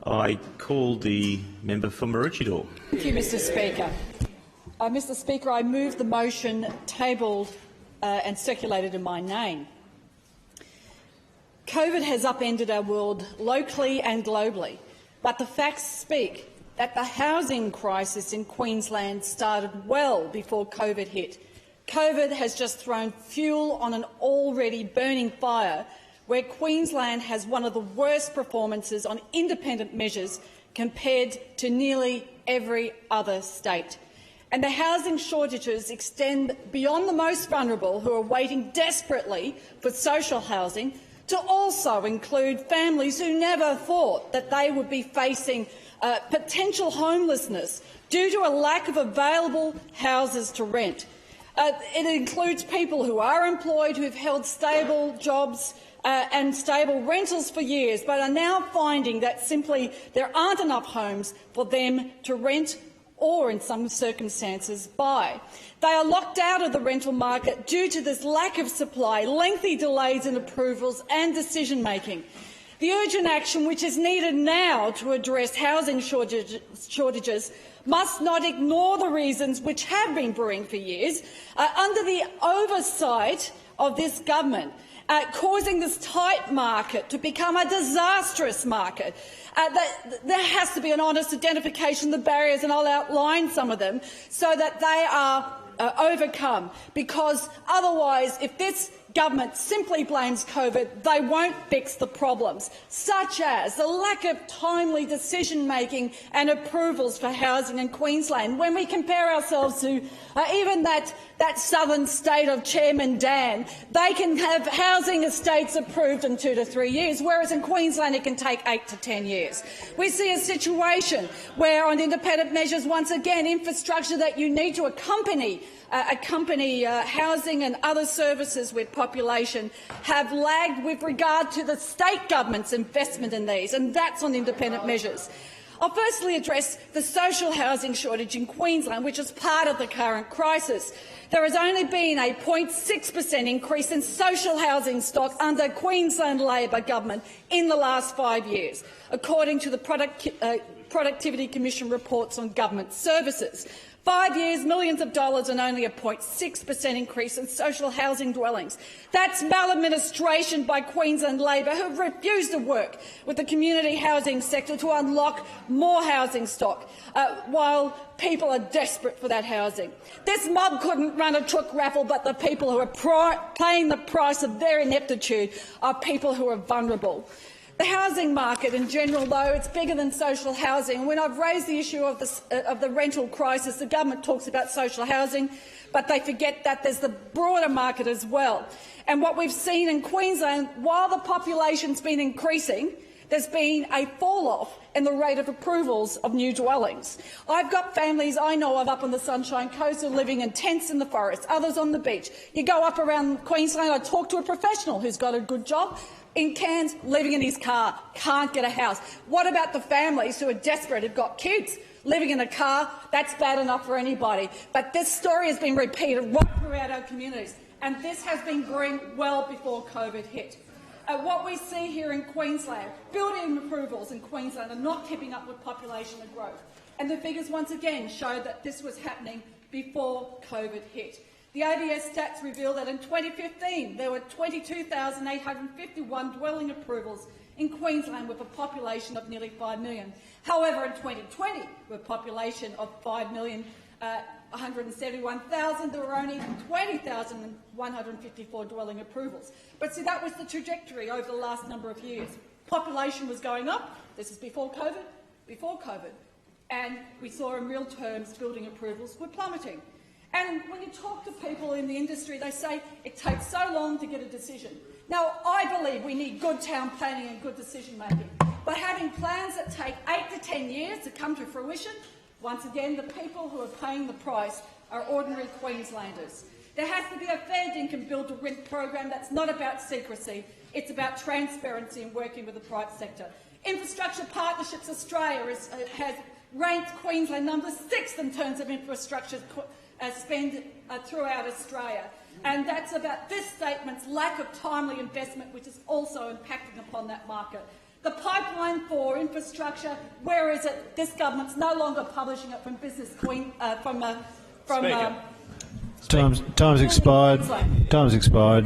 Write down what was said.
I call the member for Maroochydore. Thank you, Mr Speaker. Mr Speaker, I move the motion tabled and circulated in my name. COVID has upended our world locally and globally, but the facts speak that the housing crisis in Queensland started well before COVID hit. COVID has just thrown fuel on an already burning fire, where Queensland has one of the worst performances on independent measures compared to nearly every other state. And the housing shortages extend beyond the most vulnerable, who are waiting desperately for social housing, to also include families who never thought that they would be facing potential homelessness due to a lack of available houses to rent. It includes people who are employed, who have held stable jobs and stable rentals for years, but are now finding that simply there aren't enough homes for them to rent or, in some circumstances, buy. They are locked out of the rental market due to this lack of supply, lengthy delays in approvals and decision-making. The urgent action which is needed now to address housing shortages must not ignore the reasons which have been brewing for years under the oversight of this government, causing this tight market to become a disastrous market. There has to be an honest identification of the barriers, and I'll outline some of them, so that they are overcome, because otherwise, if this government simply blames COVID, they won't fix the problems, such as the lack of timely decision-making and approvals for housing in Queensland. When we compare ourselves to even that southern state of Chairman Dan, they can have housing estates approved in 2 to 3 years, whereas in Queensland it can take 8 to 10 years. We see a situation where, on independent measures, once again, infrastructure that you need to accompany housing and other services with population have lagged with regard to the state government's investment in these, and that's on independent measures. I'll firstly address the social housing shortage in Queensland, which is part of the current crisis. There has only been a 0.6% increase in social housing stock under Queensland Labor government in the last 5 years, according to the Productivity Commission reports on government services. 5 years, millions of dollars, and only a 0.6% increase in social housing dwellings. That's maladministration by Queensland Labor, who refused to work with the community housing sector to unlock more housing stock, while people are desperate for that housing. This mob couldn't run a truck raffle, but the people who are paying the price of their ineptitude are people who are vulnerable. The housing market in general, though, it's bigger than social housing. When I've raised the issue of the rental crisis, the government talks about social housing, but they forget that there's the broader market as well. And what we've seen in Queensland, while the population's been increasing, there's been a fall-off in the rate of approvals of new dwellings. I've got families I know of up on the Sunshine Coast who are living in tents in the forest, others on the beach. You go up around Queensland, I talk to a professional who's got a good job, in Cairns, living in his car, can't get a house. What about the families who are desperate, have got kids, living in a car? That's bad enough for anybody. But this story has been repeated right throughout our communities, and this has been brewing well before COVID hit. What we see here in Queensland, building approvals in Queensland are not keeping up with population and growth, and the figures once again show that this was happening before COVID hit. The ABS stats reveal that in 2015 there were 22,851 dwelling approvals in Queensland with a population of nearly 5 million. However, in 2020, with a population of 5,171,000, there were only 20,154 dwelling approvals. But see, that was the trajectory over the last number of years. Population was going up. This is before COVID, and we saw in real terms building approvals were plummeting. And when you talk to people in the industry, they say it takes so long to get a decision. Now, I believe we need good town planning and good decision-making, but having plans that take 8 to 10 years to come to fruition, once again, the people who are paying the price are ordinary Queenslanders. There has to be a fair dinkum build-to-rent program that's not about secrecy, it's about transparency and working with the private sector. Infrastructure Partnerships Australia has ranked Queensland number 6 in terms of infrastructure spend throughout Australia, and that's about this statement's lack of timely investment, which is also impacting upon that market. The pipeline plan for infrastructure. Where is it? This government's no longer publishing it from Business Queen Speaker. Time's expired. Time's expired.